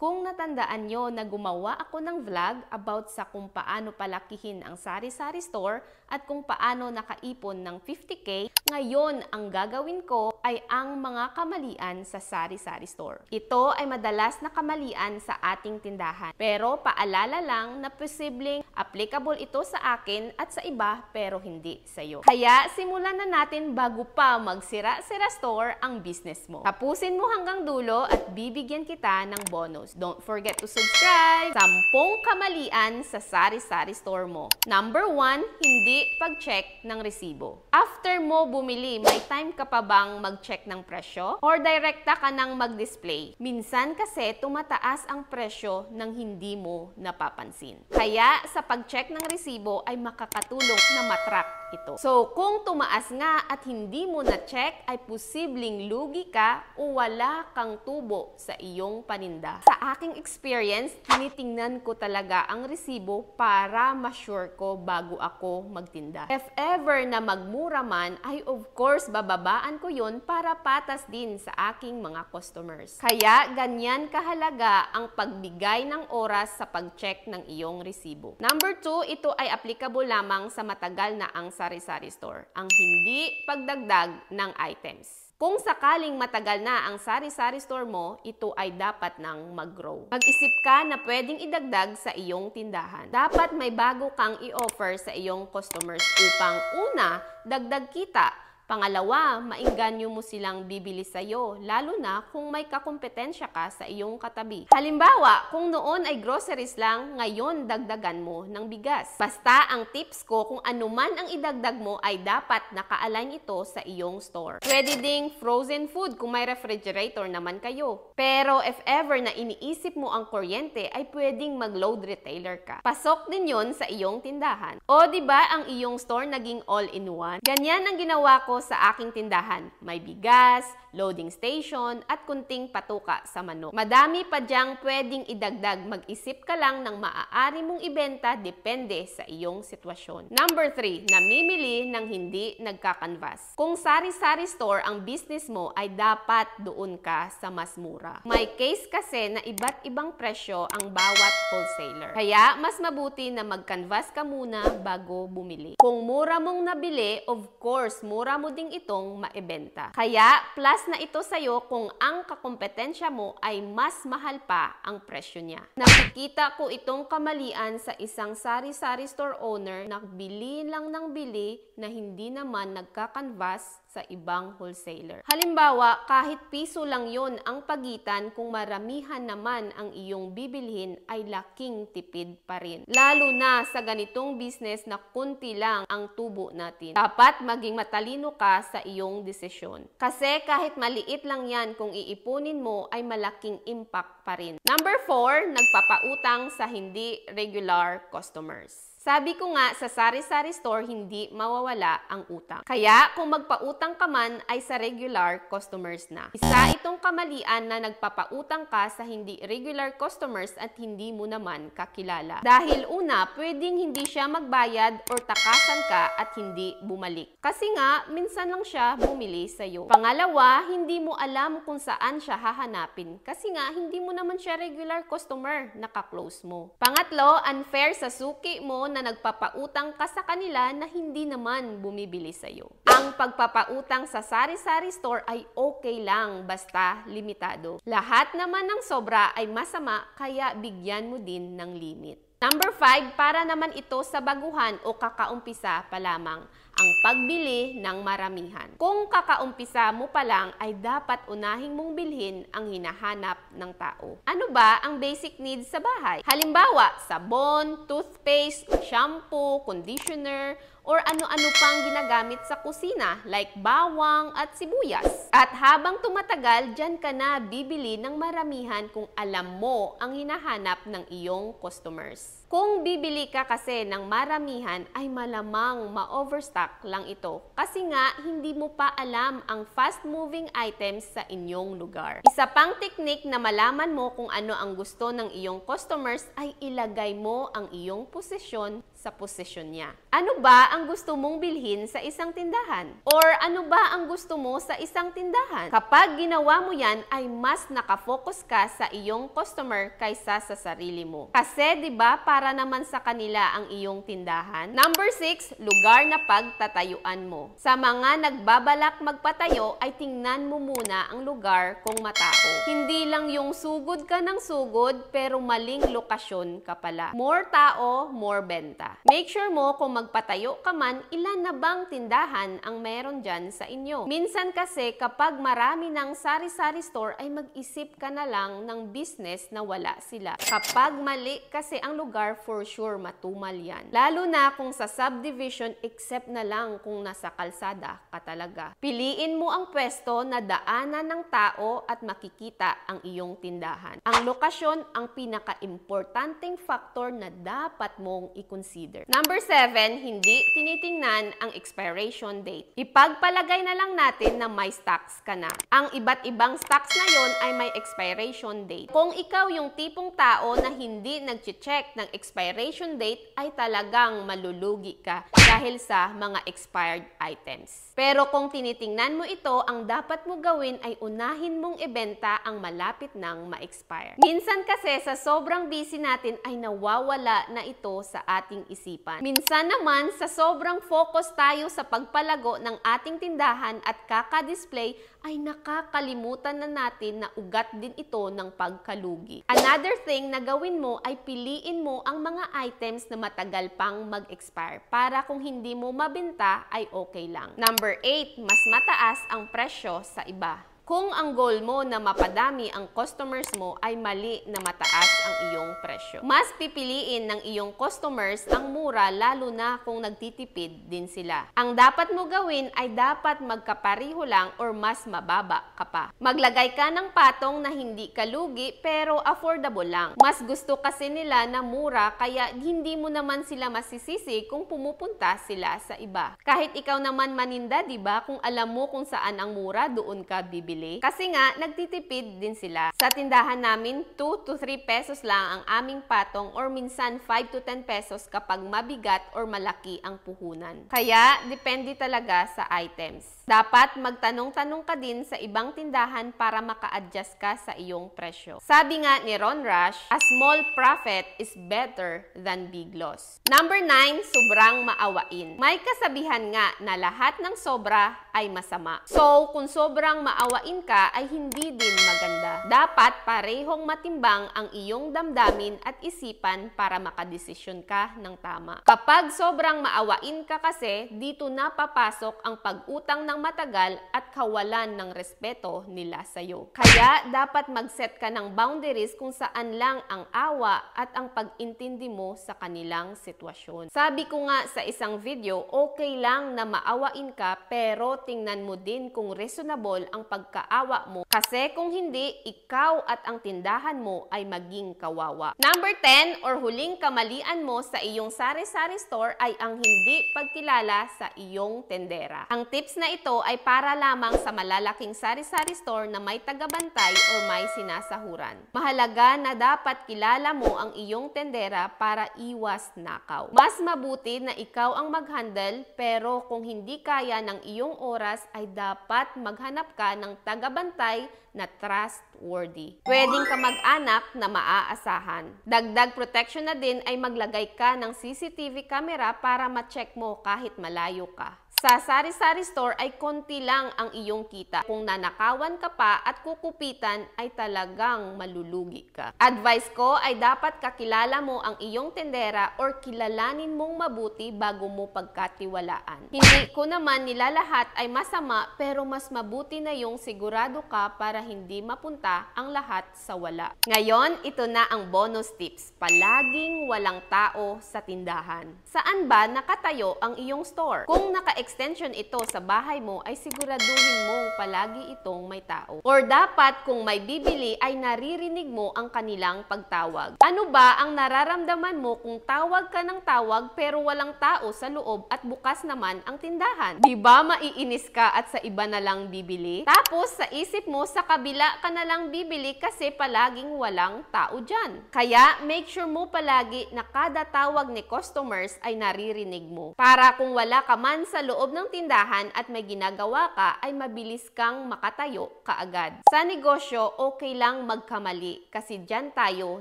Kung natandaan nyo na gumawa ako ng vlog about sa kung paano palakihin ang sari-sari store at kung paano nakaipon ng 50K, ngayon ang gagawin ko ay ang mga kamalian sa sari-sari store. Ito ay madalas na kamalian sa ating tindahan. Pero paalala lang na posibleng applicable ito sa akin at sa iba pero hindi sa iyo. Kaya simulan na natin bago pa magsira-sira store ang business mo. Tapusin mo hanggang dulo at bibigyan kita ng bonus. Don't forget to subscribe. 10 kamalian sa sari-sari store mo. Number 1, hindi pag-check ng resibo. After mo bumili, may time ka pa bang mag-check ng presyo? Or direkta ka nang mag-display? Minsan kasi tumataas ang presyo nang hindi mo napapansin. Kaya sa pag-check ng resibo ay makakatulong na matrack ito. So kung tumaas nga at hindi mo na-check ay posibleng lugi ka o wala kang tubo sa iyong paninda. Sa aking experience, tinitingnan ko talaga ang resibo para ma-sure ko bago ako magtinda. If ever na magmura man, ay of course bababaan ko yun para patas din sa aking mga customers. Kaya ganyan kahalaga ang pagbigay ng oras sa pag-check ng iyong resibo. Number 2, ito ay applicable lamang sa matagal na ang sari-sari store. Ang hindi pagdagdag ng items. Kung sakaling matagal na ang sari-sari store mo, ito ay dapat nang mag-grow. Mag-isip ka na pwedeng idagdag sa iyong tindahan. Dapat may bago kang i-offer sa iyong customers upang una, dagdag kita. Pangalawa, maingganyo mo silang bibili sa iyo, lalo na kung may kakompetensya ka sa iyong katabi. Halimbawa, kung noon ay groceries lang, ngayon dagdagan mo ng bigas. Basta ang tips ko kung ano man ang idagdag mo ay dapat naka-align ito sa iyong store. Pwede ding frozen food kung may refrigerator naman kayo. Pero if ever na iniisip mo ang kuryente, ay pwedeng mag-load retailer ka. Pasok din yon sa iyong tindahan. O diba ang iyong store naging all-in-one? Ganyan ang ginawa ko sa aking tindahan. May bigas, loading station, at kunting patuka sa manok. Madami pa diyang pwedeng idagdag. Mag-isip ka lang ng maaari mong ibenta depende sa iyong sitwasyon. Number 3, namimili ng hindi nagkakanvas. Kung sari-sari store ang business mo ay dapat doon ka sa mas mura. May case kasi na iba't ibang presyo ang bawat wholesaler. Kaya mas mabuti na mag-canvas ka muna bago bumili. Kung mura mong nabili, of course, mura mo ding itong maibenta. Kaya plus na ito sa'yo kung ang kakompetensya mo ay mas mahal pa ang presyo niya. Nakikita ko itong kamalian sa isang sari-sari store owner na bili lang ng bili na hindi naman nagka-canvas sa ibang wholesaler. Halimbawa, kahit piso lang yon ang pagitan, kung maramihan naman ang iyong bibilhin ay laking tipid pa rin. Lalo na sa ganitong business na kunti lang ang tubo natin. Dapat maging matalino ka sa iyong desisyon. Kasi kahit maliit lang yan, kung iipunin mo ay malaking impact pa rin. Number 4, nagpapautang sa hindi regular customers. Sabi ko nga, sa sari-sari store, hindi mawawala ang utang. Kaya, kung magpautang ka man, ay sa regular customers na. Isa itong kamalian na nagpapautang ka sa hindi regular customers at hindi mo naman kakilala. Dahil una, pwedeng hindi siya magbayad or takasan ka at hindi bumalik. Kasi nga, minsan lang siya bumili sa'yo. Pangalawa, hindi mo alam kung saan siya hahanapin. Kasi nga, hindi mo naman siya regular customer, naka-close mo. Pangatlo, unfair sa suki mo na nagpapautang ka sa kanila na hindi naman bumibili sa'yo. Ang pagpapautang sa sari-sari store ay okay lang basta limitado. Lahat naman ng sobra ay masama kaya bigyan mo din ng limit. Number 5, para naman ito sa baguhan o kakaumpisa pa lamang, ang pagbili ng maramihan. Kung kakaumpisa mo pa lang ay dapat unahing mong bilhin ang hinahanap ng tao. Ano ba ang basic needs sa bahay? Halimbawa, sabon, toothpaste, shampoo, conditioner, or ano-ano pang ginagamit sa kusina like bawang at sibuyas. At habang tumatagal, dyan ka na bibili ng maramihan kung alam mo ang hinahanap ng iyong customers. Kung bibili ka kasi ng maramihan ay malamang ma-overstock lang ito kasi nga hindi mo pa alam ang fast-moving items sa inyong lugar. Isa pang teknik na malaman mo kung ano ang gusto ng iyong customers ay ilagay mo ang iyong posisyon sa sa posisyon niya. Ano ba ang gusto mong bilhin sa isang tindahan? Or ano ba ang gusto mo sa isang tindahan? Kapag ginawa mo yan, ay mas nakafocus ka sa iyong customer kaysa sa sarili mo. Kasi 'di ba para naman sa kanila ang iyong tindahan? Number 6, lugar na pagtatayuan mo. Sa mga nagbabalak magpatayo ay tingnan mo muna ang lugar kung matao. Hindi lang yung sugod ka ng sugod pero maling lokasyon ka pala. More tao, more benta. Make sure mo kung magpatayo ka man, ilan na bang tindahan ang meron dyan sa inyo. Minsan kasi kapag marami ng sari-sari store ay mag-isip ka na lang ng business na wala sila. Kapag mali kasi ang lugar, for sure matumal yan. Lalo na kung sa subdivision, except na lang kung nasa kalsada ka talaga. Piliin mo ang pwesto na daanan ng tao at makikita ang iyong tindahan. Ang lokasyon ang pinaka-importanting factor na dapat mong i-consider. Number 7, hindi tinitingnan ang expiration date. Ipagpalagay na lang natin na may stocks ka na. Ang iba't ibang stocks na yon ay may expiration date. Kung ikaw yung tipong tao na hindi nag-check ng expiration date, ay talagang malulugi ka dahil sa mga expired items. Pero kung tinitingnan mo ito, ang dapat mo gawin ay unahin mong ibenta ang malapit nang ma-expire. Minsan kasi sa sobrang busy natin ay nawawala na ito sa ating isipan. Minsan naman sa sobrang focus tayo sa pagpalago ng ating tindahan at kaka-display ay nakakalimutan na natin na ugat din ito ng pagkalugi. Another thing na gawin mo ay piliin mo ang mga items na matagal pang mag-expire para kung hindi mo mabenta ay okay lang. Number 8, mas mataas ang presyo sa iba. Kung ang goal mo na mapadami ang customers mo ay mali na mataas ang iyong presyo. Mas pipiliin ng iyong customers ang mura lalo na kung nagtitipid din sila. Ang dapat mo gawin ay dapat magkapariho lang or mas mababa ka pa. Maglagay ka ng patong na hindi kalugi pero affordable lang. Mas gusto kasi nila na mura kaya hindi mo naman sila masisisi kung pumupunta sila sa iba. Kahit ikaw naman maninda, 'di ba? Kung alam mo kung saan ang mura, doon ka bibili. Kasi nga, nagtitipid din sila. Sa tindahan namin, 2 to 3 pesos lang ang aming patong or minsan 5 to 10 pesos kapag mabigat or malaki ang puhunan. Kaya, depende talaga sa items. Dapat magtanong-tanong ka din sa ibang tindahan para maka-adjust ka sa iyong presyo. Sabi nga ni Ron Rush, a small profit is better than big loss. Number 9, sobrang maawain. May kasabihan nga na lahat ng sobra ay masama. So, kung sobrang maawain ka ay hindi din maganda. Dapat parehong matimbang ang iyong damdamin at isipan para makadesisyon ka ng tama. Kapag sobrang maawain ka kasi, dito na papasok ang pag-utang ng matagal at kawalan ng respeto nila sa'yo. Kaya dapat mag-set ka ng boundaries kung saan lang ang awa at ang pag-intindi mo sa kanilang sitwasyon. Sabi ko nga sa isang video, okay lang na maawain ka pero tingnan mo din kung reasonable ang pagkaawa mo kasi kung hindi, ikaw at ang tindahan mo ay maging kawawa. Number 10 or huling kamalian mo sa iyong sari-sari store ay ang hindi pagkilala sa iyong tendera. Ang tips na ito ay para lamang sa malalaking sari-sari store na may tagabantay or may sinasahuran. Mahalaga na dapat kilala mo ang iyong tendera para iwas nakaw. Mas mabuti na ikaw ang mag-handle pero kung hindi kaya ng iyong oras ay dapat maghanap ka ng tagabantay na trustworthy. Pwedeng ka mag-anak na maaasahan. Dagdag protection na din ay maglagay ka ng CCTV camera para ma-check mo kahit malayo ka. Sa sari-sari store ay konti lang ang iyong kita. Kung nanakawan ka pa at kukupitan ay talagang malulugi ka. Advice ko ay dapat kakilala mo ang iyong tendera or kilalanin mong mabuti bago mo pagkatiwalaan. Hindi ko naman nilalahat ay masama pero mas mabuti na yung sigurado ka para hindi mapunta ang lahat sa wala. Ngayon, ito na ang bonus tips. Palaging walang tao sa tindahan. Saan ba nakatayo ang iyong store? Kung naka extension ito sa bahay mo ay siguraduhin mong palagi itong may tao. Or dapat kung may bibili ay naririnig mo ang kanilang pagtawag. Ano ba ang nararamdaman mo kung tawag ka ng tawag pero walang tao sa loob at bukas naman ang tindahan? Di ba maiinis ka at sa iba na lang bibili? Tapos sa isip mo sa kabila ka na lang bibili kasi palaging walang tao dyan. Kaya make sure mo palagi na kada tawag ni customers ay naririnig mo. Para kung wala ka man sa loob ng tindahan at may ginagawa ka ay mabilis kang makatayo kaagad. Sa negosyo, okay lang magkamali kasi dyan tayo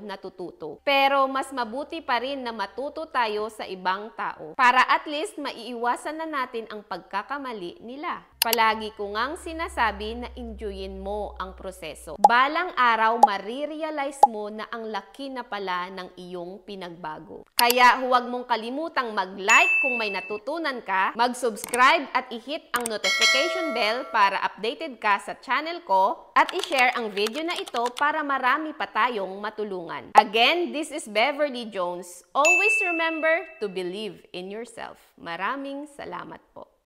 natututo. Pero mas mabuti pa rin na matuto tayo sa ibang tao para at least maiiwasan na natin ang pagkakamali nila. Palagi ko ngang sinasabi na enjoyin mo ang proseso. Balang araw, marirealize mo na ang laki na pala ng iyong pinagbago. Kaya huwag mong kalimutang mag-like kung may natutunan ka, mag-subscribe at i-hit ang notification bell para updated ka sa channel ko at i-share ang video na ito para marami pa tayong matulungan. Again, this is Beverly Jones. Always remember to believe in yourself. Maraming salamat po.